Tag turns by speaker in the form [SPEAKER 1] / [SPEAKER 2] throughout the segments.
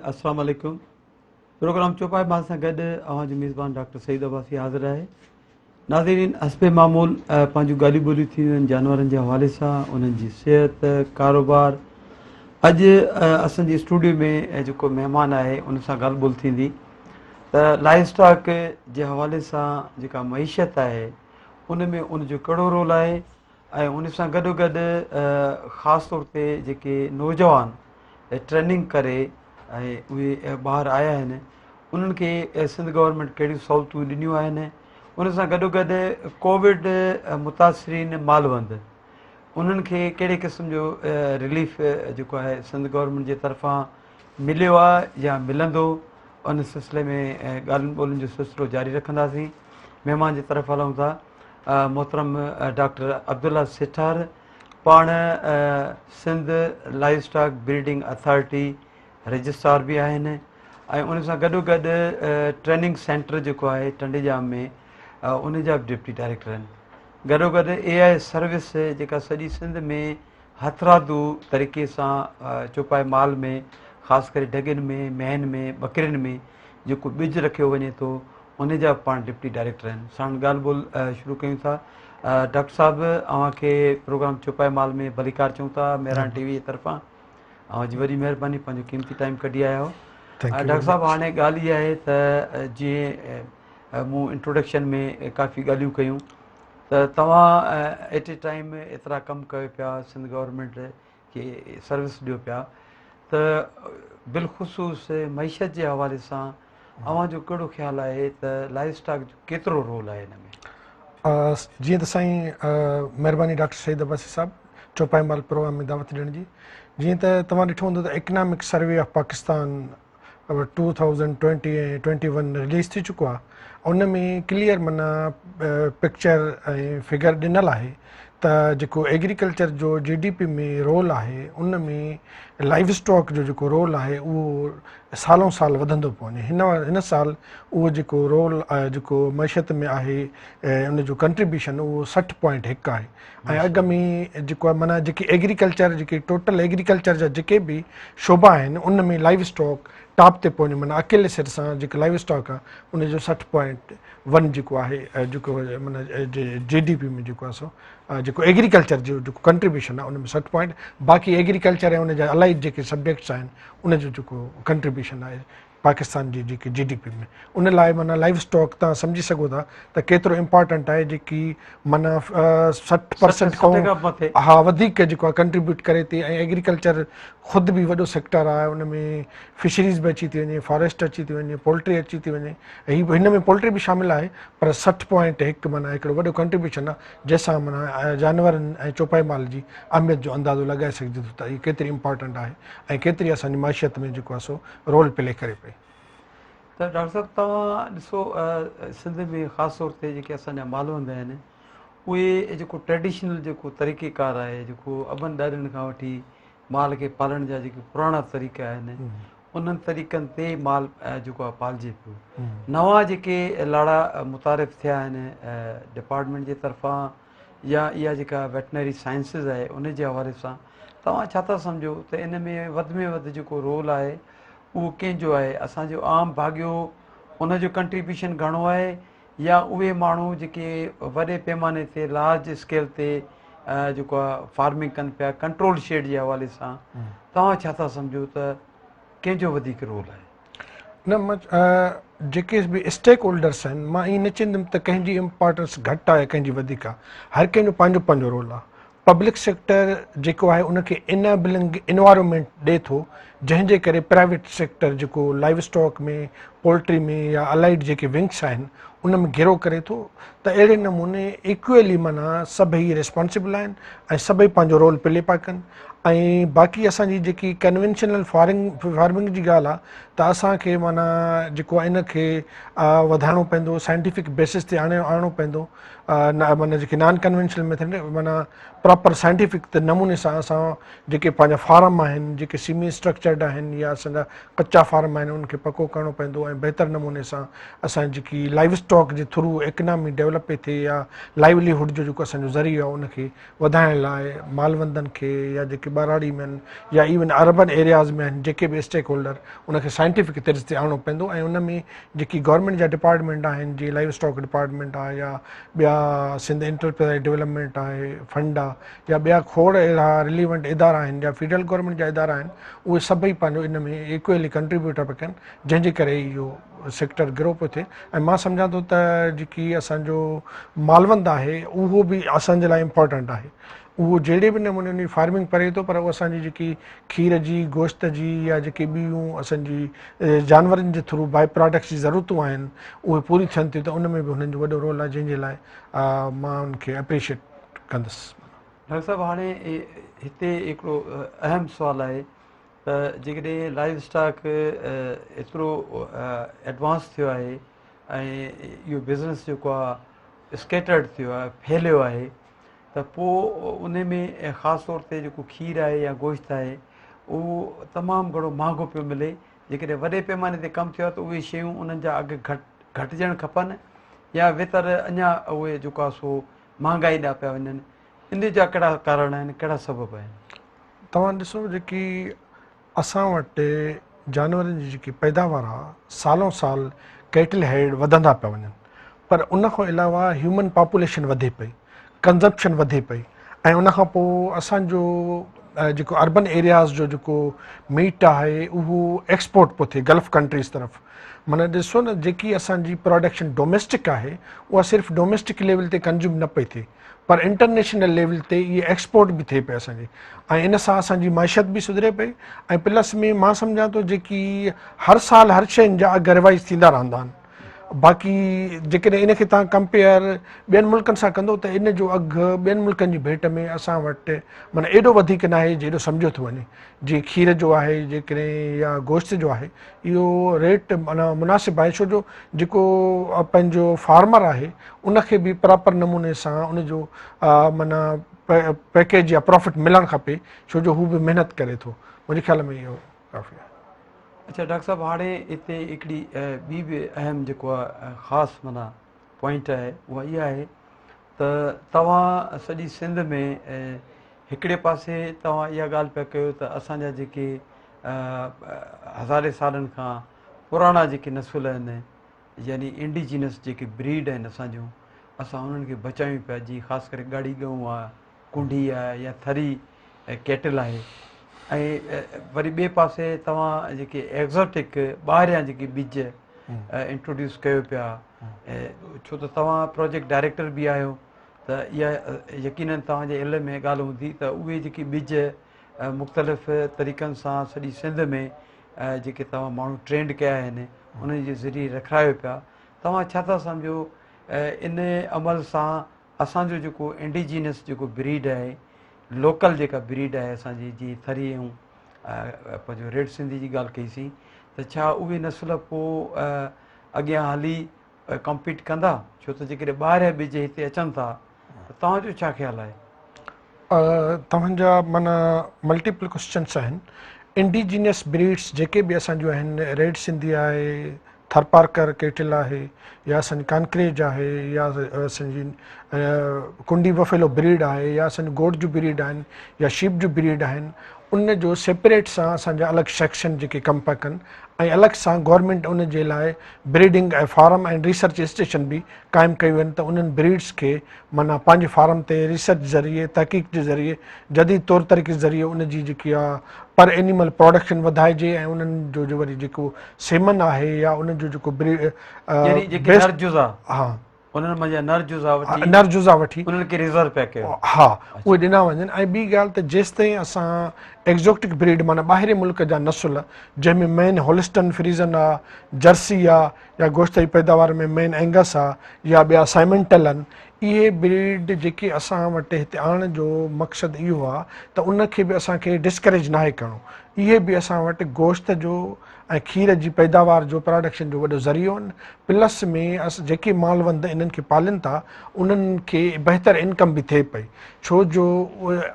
[SPEAKER 1] अस्सलाम वालेकुम। प्रोग्राम चौपाई माल सां गॾु अवां जो मेज़बान डॉक्टर सईद अब्बासी हाज़िर आहे। नाज़रीन, हस्बे मामूल पंहिंजूं ॻाल्हियूं ॿोलियूं थींदियूं आहिनि जानवरनि जे हवाले सां, उन्हनि जी सिहत, कारोबार। अॼु असांजी स्टूडियो में जेको महिमान आहे उन सां ॻाल्हि ॿोल थींदी त लाइव स्टॉक जे हवाले सां जेका मईशत आहे उन में उनजो कहिड़ो रोल आहे ऐं उन सां गॾोगॾु ख़ासि तौर ते जेके नौजवान ट्रेनिंग करे ऐं उहे ॿाहिरि आया आहिनि उन्हनि खे सिंध गवर्नमेंट कहिड़ियूं सहूलियतूं ॾिनियूं आहिनि। उन सां गॾोगॾु कोविड मुतासिरीन मालवंद उन्हनि खे कहिड़े क़िस्म जो रिलीफ जेको आहे सिंध गवर्नमेंट जे तरफ़ां मिलियो आहे या मिलंदो, उन सिलसिले में ॻाल्हियुनि ॿोलियुनि जो सिलसिलो जारी रखंदासीं। महिमान जी तरफ़ हलूं था मोहतरम डॉक्टर अब्दुल्ला सेठार, पाण Sindh live stock breeding authority registrar बि आहिनि ऐं उन सां गॾोगॾु ट्रेनिंग सेंटर जेको आहे टंडेजाम में उन जा बि डिप्टी डायरेक्टर आहिनि। गॾोगॾु AI सर्विस जेका सॼी सिंध में हथरादू तरीक़े सां चौपाई माल में ख़ासि करे ढगियुनि में, मेहनि में, ॿकरियुनि में जेको ॿिज रखियो वञे थो उन जा बि पाण डिप्टी डायरेक्टर आहिनि। साण ॻाल्हि ॿोल शुरू कयूं था। डॉक्टर साहिबु, अव्हांखे प्रोग्राम चौपाई माल में भलीकार चऊं था मेहरान TV जी तरफ़ां। अव्हांजी वॾी महिरबानी, पंहिंजो क़ीमती टाइम कढी आया हो। डॉक्टर साहिबु, हाणे ॻाल्हि इहा आहे त जीअं मूं इंट्रोडक्शन में काफ़ी ॻाल्हियूं कयूं त तव्हां एट ए टाइम एतिरा कमु कयो पिया, सिंध गवर्नमेंट खे सर्विस ॾियो पिया, त बिलख़ुसूस मईशत जे हवाले सां अव्हांजो कहिड़ो ख़्यालु आहे त लाइव स्टॉक जो केतिरो रोल आहे हिन में?
[SPEAKER 2] जीअं त साईं महिरबानी डॉक्टर सईद अब्बासी साहब चौपाई माल प्रोग्राम में दावत ॾियण जी। जीअं त तव्हां ॾिठो हूंदो त इकनॉमिक सर्वे ऑफ पाकिस्तान 2020 ऐं 21 रिलीज़ थी चुको आहे। उन में क्लियर माना पिक्चर ऐं फिगर ॾिनल आहे त जेको एग्रीकल्चर जो GDP में रोल आहे उन में लाइव स्टॉक जो जेको रोल आहे उहो सालों साल वधंदो पियो वञे। हिन साल उहो जेको रोल जेको मईशत में आहे उन जो कंट्रीब्यूशन उहो 60.1 आहे ऐं अॻ में जेको आहे माना जेकी एग्रीकल्चर जेके टोटल एग्रीकल्चर जा जेके बि शोबा आहिनि उन में लाइव स्टॉक टॉप ते पहुचे। माना अकेले सिर सां जेको लाइव स्टॉक आहे उनजो 60.1 जेको आहे जेको माना GDP में जेको आहे सो जेको एग्रीकल्चर जो जेको कंट्रीब्यूशन आहे उन में 60 बाक़ी एग्रीकल्चर ऐं उन जा अलाइड जेके सब्जेक्ट्स आहिनि उनजो जेको कंट्रीब्यूशन आहे पाकिस्तान जी जेकी GDP में। उन लाइ माना लाइव स्टॉक तव्हां सम्झी सघो था त केतिरो इम्पॉर्टेंट आहे, जेकी माना 60% खां हा वधीक जेको आहे कंट्रीब्यूट करे थी। ऐं एग्रीकल्चर ख़ुदि बि वॾो सेक्टर आहे, उन में फिशरीज़ बि अची थी वञे, फॉरेस्ट अची थी वञे, पोल्ट्री अची थी वञे। हिन में पोल्ट्री बि शामिलु आहे पर 60.1 माना हिकिड़ो वॾो कंट्रीब्यूशन आहे जंहिंसां माना जानवरनि ऐं चौपाई माल जी अहमियत जो अंदाज़ो लॻाए सघिजे थो त हीअ केतिरी इम्पॉर्टेंट आहे ऐं केतिरी असांजी माशियत में जेको आहे सो रोल प्ले करे पई।
[SPEAKER 1] त डॉक्टर साहिबु, तव्हां ॾिसो सिंध में ख़ासि तौर ते जेके असांजा मालवंद आहिनि उहे जेको ट्रेडिशनल जेको तरीक़ेकार आहे, जेको अॿनि ॾाॾनि खां वठी माल खे पालण जा जेके पुराणा तरीक़ा आहिनि उन्हनि तरीक़नि ते माल जेको आहे पालिजे पियो। नवां जेके लाड़ा मुतारिफ़ थिया आहिनि डिपार्टमेंट जे तरफ़ां या इहा जेका वेटनरी साइंसिस आहे उन जे हवाले सां तव्हां छा था सम्झो त इन में वधि जेको रोल आहे उहो कंहिंजो आहे? असांजो आम भाॻियो उनजो कंट्रीब्यूशन घणो आहे या उहे माण्हू जेके वॾे पैमाने ते लार्ज स्केल ते जेको आहे फार्मिंग कनि पिया कंट्रोल शेड जे हवाले सां, तव्हां छा था सम्झो त कंहिंजो वधीक रोल आहे?
[SPEAKER 2] न जेके बि स्टेक होल्डर्स आहिनि, मां ईअं न चवंदुमि त कंहिंजी इम्पॉर्टेंस घटि आहे कंहिंजी वधीक आहे। हर कंहिंजो पंहिंजो पंहिंजो रोल आहे। पब्लिक सेक्टर जेको आहे उनखे इनेबलिंग इन्वायरमेंट ॾिए थो जंहिंजे करे प्राइवेट सेक्टर जेको लाइव स्टॉक में, पोल्ट्री में या अलाइड जेके विंग्स आहिनि उन में घेरो करे थो। त अहिड़े नमूने इक्वली माना सभई रिस्पॉन्सिबल आहिनि ऐं सभई पंहिंजो रोल प्ले पिया कनि। ऐं बाक़ी असांजी जेकी कन्वेंशनल फार्मिंग जी ॻाल्हि आहे त असांखे माना जेको आहे इनखे वधाइणो पवंदो, साइंटिफिक बेसिस ते आणिणो पवंदो। माना जेके नॉन कन्वेंशनल मेथड माना प्रॉपर साइंटिफिक नमूने सां असां जेके पंहिंजा फार्म आहिनि, जेके सीमी स्ट्रक्चर पेस्चर्ड आहिनि या असांजा कचा फार्म आहिनि उनखे पको करिणो पवंदो ऐं बहितर नमूने सां असांजी जेकी लाइव स्टॉक जे थ्रू इकनॉमी डेवलप पई थिए या लाइवलीहुड जो जेको असांजो ज़रियो आहे उनखे वधाइण लाइ मालवंदनि खे या जेके ॿाराड़ी में आहिनि या इवन अर्बन एरियाज़ में आहिनि जेके बि स्टेक होल्डर उनखे साइंटिफिक तर्ज़ ते आणणो पवंदो ऐं उन में जेकी गवर्नमेंट जा डिपार्टमेंट आहिनि जीअं लाइव स्टॉक डिपार्टमेंट आहे या ॿिया सिंध एंटरप्राइज डेवलपमेंट आहे फंड आहे या ॿिया खोड़ अहिड़ा रिलीवेंट इदारा आहिनि या फेडरल गवर्नमेंट जा इदारा आहिनि उहे सभई पंहिंजो इन में इक्वली कंट्रीब्यूट पिया कनि जंहिंजे करे इहो सेक्टर ग्रो पियो थिए ऐं मां सम्झां थो त जेकी असांजो मालवंद आहे उहो बि असांजे लाइ इम्पोर्टेंट आहे उहो जहिड़े बि नमूने उन फार्मिंग करे थो पर उहो असांजी जेकी खीर जी गोश्त जी या जेके ॿियूं असांजी जानवरनि जे थ्रू बाई प्रोडक्ट्स जी ज़रूरतूं आहिनि उहे पूरी थियनि थियूं त उन में बि हुननि जो वॾो रोल आहे जंहिंजे लाइ मां उनखे एप्रिशिएट कंदुसि।
[SPEAKER 1] डॉक्टर साहब हाणे हिते हिकिड़ो अहम सुवालु आहे त जेकॾहिं लाइव स्टॉक एतिरो एडवांस थियो आहे ऐं इहो बिज़नेस जेको आहे स्केटर्ड थियो आहे फैलियो आहे त पोइ उन में ख़ासि तौर ते जेको खीर आहे या गोश्त आहे उहो तमामु घणो महांगो पियो मिले जेकॾहिं वॾे पैमाने ते कमु थियो आहे त उहे शयूं उन्हनि जा अघु घटिजणु खपनि या वेतर अञा उहे जेको आहे सो महांगाई ॾांहुं पिया वञनि इन जा कहिड़ा कारण आहिनि कहिड़ा सबब आहिनि?
[SPEAKER 2] तव्हां ॾिसो जेकी असां वटि जानवरनि जी जेकी पैदावार आहे सालों साल कैटल हेड वधंदा पिया वञनि पर उन खां अलावा ह्यूमन पॉपुलेशन वधे पई कंज़प्शन वधे पई ऐं उन खां पोइ असांजो जेको अर्बन एरियाज़ जो जेको मीट आहे उहो एक्सपोर्ट पियो थिए गल्फ कंट्रीज़ तरफ़ माना ॾिसो न जेकी असांजी प्रोडक्शन डोमेस्टिक आहे उहा सिर्फ़ु डोमेस्टिक लेवल ते कंज्यूम न पई थिए पर इंटरनेशनल लेवल ते इहे एक्सपोर्ट बि थिए पई असांजी ऐं इन सां असांजी मैशत बि सुधरे पई ऐं प्लस में मां सम्झां थो जेकी हर साल हर शयुनि जा अघु रिवाइज़ थींदा रहंदा आहिनि बाक़ी जेकॾहिं इनखे तव्हां कंपेयर ॿियनि मुल्कनि सां कंदो त इन जो अघु ॿियनि मुल्कनि जी भेट में असां वटि माना एॾो वधीक न आहे जेॾो सम्झो थो वञे जीअं खीर जो आहे जेकॾहिं या गोश्त जो आहे इहो रेट माना मुनासिबु आहे छो जो जेको पंहिंजो फार्मर आहे उनखे बि प्रॉपर नमूने सां उनजो माना पैकेज या प्रॉफिट मिलणु खपे छो जो हू बि महिनत करे थो मुंहिंजे ख़्याल में इहो काफ़ी आहे।
[SPEAKER 1] अच्छा डॉक्टर साहब हाणे हिते हिकिड़ी ॿी बि अहम जेको आहे ख़ासि माना पॉइंट आहे उहा इहा आहे त तव्हां सॼी सिंध में हिकिड़े पासे तव्हां इहा ॻाल्हि पिया कयो त असांजा जेके हज़ारे सालनि खां पुराणा जेके नसुल आहिनि यानी इंडिजीनस जेके ब्रीड आहिनि असांजूं असां उन्हनि खे बचायूं पिया जीअं ख़ासि करे ॻाढ़ी ॻऊं आहे कुंडी आहे या थरी कैटल आहे ऐं वरी ॿिए पासे तव्हां जेके एक्ज़ॉटिक ॿाहिरियां जेके ॿिज इंट्रोड्यूस कयो पिया छो त तव्हां प्रोजेक्ट डायरेक्टर बि आहियो त इहा यकीननि तव्हांजे इल्म में ॻाल्हि हूंदी त उहे जेके ॿिज मुख़्तलिफ़ तरीक़नि सां सॼी सिंध में जेके तव्हां माण्हू ट्रेंड कया आहिनि उन्हनि जे ज़रिए रखायो पिया तव्हां छा था सम्झो इन अमल सां असांजो जेको इंडिजीनस जेको ब्रीड आहे लोकल जेका ब्रीड आहे असांजी जीअं थरी ऐं पंहिंजो रेड सिंधी जी ॻाल्हि कईसीं त छा उहे नसुल पोइ अॻियां हली कम्पीट कंदा छो त जेकॾहिं ॿाहिरियां ॿिज हिते अचनि था त तव्हांजो छा ख़्यालु आहे?
[SPEAKER 2] तव्हांजा माना मल्टीपल क्वेश्चन्स आहिनि। इंडिजीनियस ब्रीड्स जेके बि असांजूं आहिनि रेड सिंधी आहे थरपारकर कैटल आहे या असांजी कानक्रेज आहे या असांजी कुंडी बफेलो ब्रीड आहे या असांजी गोट जूं ब्रीड आहिनि या शीप जूं ब्रीड आहिनि उन जो सेपरेट सां असांजा अलॻि सेक्शन जेके कमु पिया कनि ऐं अलॻि सां गवर्नमेंट उन जे लाइ ब्रीडिंग ऐं फार्म ऐं रिसर्च स्टेशन बि क़ाइमु कयूं आहिनि त उन्हनि ब्रीड्स खे माना पंहिंजे फार्म ते रिसर्च ज़रिए तहक़ीक़ जे ज़रिए जदीद तौर तरीक़े ज़रिए उन जी जेकी आहे पर एनिमल प्रोडक्शन वधाइजे ऐं उन्हनि जो वरी जेको सेमन आहे या उनजो जेको
[SPEAKER 1] हा उन्हनि मां
[SPEAKER 2] नर जुज़ा वठी
[SPEAKER 1] उन्हनि खे रिज़र्व पिया कयो
[SPEAKER 2] हा उहे ॾिना वञनि ऐं ॿी ॻाल्हि त जेसि ताईं असां एक्ज़ॉटिक ब्रीड माना ॿाहिरि मुल्क जा नसुल जंहिंमें मेन होलिस्टन फ्रीज़न आहे जर्सी आहे या गोश्त जी पैदावार में मेन एंगस आहे या ॿिया साइमेंटल आहिनि इहे ब्रीड जेके असां वटि हिते आणण जो मक़सदु इहो आहे त उनखे बि असांखे डिस्करेज नाहे करिणो इहे बि असां वटि गोश्त जो ऐं खीर जी पैदावार जो प्रोडक्शन जो वॾो ज़रियो आहिनि। प्लस में जेके मालवंद इन्हनि खे पालनि था उन्हनि खे बहितरु इनकम बि थिए पई, छो जो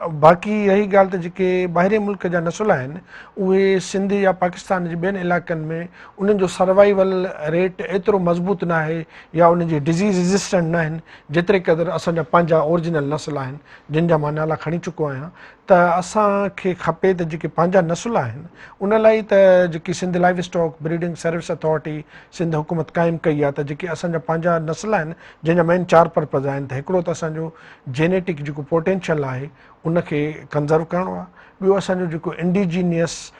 [SPEAKER 2] बाक़ी रही ॻाल्हि त जेके ॿाहिरि मुल्क जा नसुल आहिनि उहे सिंध या पाकिस्तान जे ॿियनि इलाइक़नि में उन्हनि जो सर्वाइवल रेट एतिरो मज़बूत न आहे या उन जी डिज़ीज़ रेज़िस्टेंट न आहिनि जेतिरे क़दुरु असांजा पंहिंजा ओरिजिनल नसुल आहिनि जिन जा मां नाला खणी चुको आहियां। त असांखे खपे त जेके पंहिंजा नसुल आहिनि उन लाइ त जेकी Sindh live stock breeding service authority Sindh हुकूमत क़ाइमु कई आहे त जेके असांजा पंहिंजा नसुल आहिनि जंहिंजा मेन 4 पर्पज़ आहिनि त हिकिड़ो त असांजो जेनेटिक जेको पोटेंशियल आहे उनखे कंज़र्व करिणो आहे, ॿियो असांजो जेको इंडिजीनियस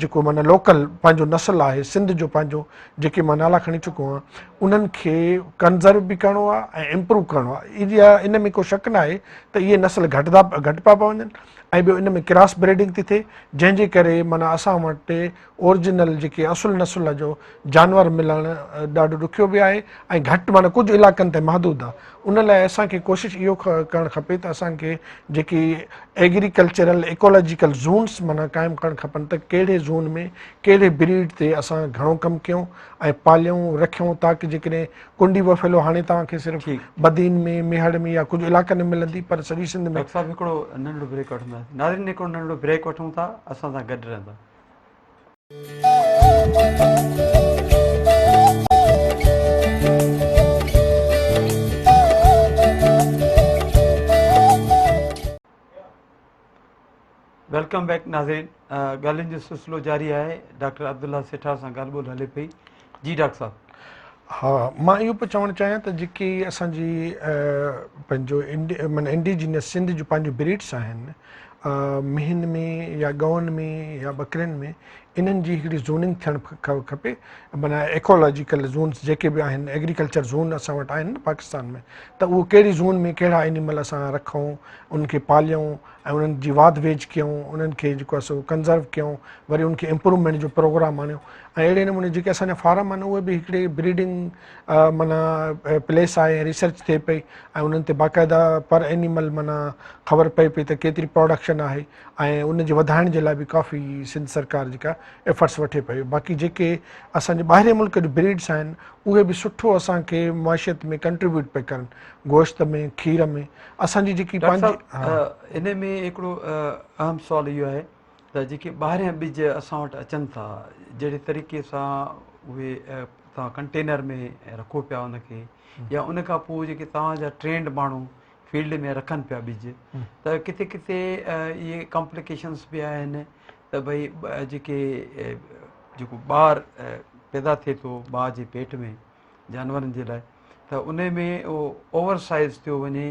[SPEAKER 2] जेको माना लोकल पंहिंजो नसुल आहे सिंध जो पंहिंजो जेके मां नाला खणी चुको आहियां उन्हनि खे कंज़र्व बि करिणो आहे ऐं इम्प्रूव करिणो आहे। इन में को शक न आहे त इहे नसुल घटि पिया पवनि ऐं ॿियो इन में क्रॉस ब्रीडिंग थी थिए जंहिंजे करे माना असां वटि ओरिजिनल जेके असुलु नसुल जो जानवर मिलणु ॾाढो ॾुखियो बि आहे ऐं घटि माना कुझु इलाइक़नि ते महदूद आहे। उन लाइ असांखे कोशिशि इहो करणु खपे त असांखे जेकी एग्रीकल्चरल इकोलॉजिकल ज़ोन्स माना क़ाइमु करणु खपनि त कहिड़े ज़ोन में कहिड़े ब्रीड ते असां घणो कमु कयूं ऐं पालियूं रखियूं ताकी जेकॾहिं कुंडी बफेलो हाणे तव्हांखे सिर्फ़ु बदीन में मेहड़ में या कुझु इलाइक़नि में मिलंदी पर सॼी सिंध में।
[SPEAKER 1] डॉक्टर साहब हिकिड़ो नंढिड़ो ब्रेक वठंदासीं, नाज़रीन हिकिड़ो नंढिड़ो ब्रेक वठूं था, असां सां गॾु रहंदा। वेलकम बैक नाज़रीन, ॻाल्हियुनि जो सिलसिलो जारी आहे। डॉक्टर अब्दुल्ला सेठार सां ॻाल्हि ॿोल हले पई। जी डॉक्टर साहब।
[SPEAKER 2] हा, मां इहो पियो चवणु चाहियां त जेकी असांजी पंहिंजो माना इंडिजीनियस सिंध जूं पंहिंजूं ब्रीड्स आहिनि मींहनि में या गौनि में या ॿकरियुनि में इन्हनि जी हिकिड़ी ज़ोनिंग थियणु खपे, माना इकोलॉजिकल ज़ोन्स जेके बि आहिनि एग्रीकल्चर ज़ोन असां वटि आहिनि पाकिस्तान में त उहो कहिड़ी ज़ोन में कहिड़ा एनिमल असां रखूं उनखे पालियूं ऐं उन्हनि जी वाध वेझ कयूं उन्हनि खे जेको आहे सो कंज़र्व कयूं वरी उनखे इम्प्रूवमेंट जो प्रोग्राम आणियूं ऐं अहिड़े नमूने जेके असांजा फार्म आहिनि उहे बि हिकिड़े ब्रीडिंग माना प्लेस आहे, रिसर्च थिए पई ऐं उन्हनि ते बाक़ाइदा पर एनिमल माना ख़बर पए पई त केतिरी प्रोडक्शन आहे ऐं उनजे वधाइण जे लाइ बि काफ़ी सिंध सरकार जेका एफर्ट्स वठे पई। बाक़ी जेके असांजे ॿाहिरि मुल्क जूं ब्रीड्स आहिनि उहे बि सुठो असांखे मुआशियत में कंट्रीब्यूट पिया कनि, गोश्त में खीर में असांजी जेकी पंहिंजी।
[SPEAKER 1] इन में हिकिड़ो अहम सुवाल इहो आहे त जेके ॿाहिरियां ॿिज असां वटि अचनि था जहिड़े तरीक़े सां उहे तव्हां कंटेनर में रखो पिया उनखे या उन खां पोइ जेके तव्हांजा ट्रेंड माण्हू फील्ड में रखनि पिया ॿिज त किथे किथे इहे कॉम्प्लिकेशन्स बि आहिनि त भई जेके जेको ॿारु पैदा थिए थो माउ जे पेट में जानवरनि जे लाइ त उन में उहो ओवर साइज़ थियो वञे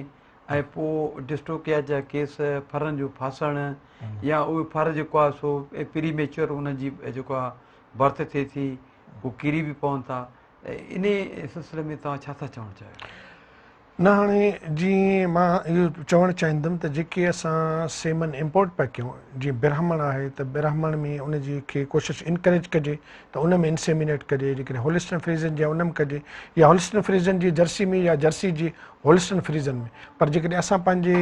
[SPEAKER 1] ऐं पोइ डिस्ट्रोकिया जा केस फरनि जो फासणु या उहे फर जेको आहे सो प्री मेच्योर उन्हनि जी जेको आहे बर्थ थिए थी उहो किरी बि पवनि था। इन सिलसिले में तव्हां छा था चवणु चाहियो?
[SPEAKER 2] न हाणे जीअं मां इहो चवणु चाहींदुमि त जेके असां सेमन इम्पोर्ट पिया कयूं जीअं ब्राह्मण आहे त ब्राह्मण में उनजी खे कोशिशि इनकरेज कजे त उन में इंसेमिनेट कजे, जेकॾहिं होलिस्टन फ्रीज़न जी उन में कजे या होलिस्टन फ्रीज़न जी जर्सी में या जर्सी जी होलिस्टन फ्रीज़न में। पर जेकॾहिं असां पंहिंजे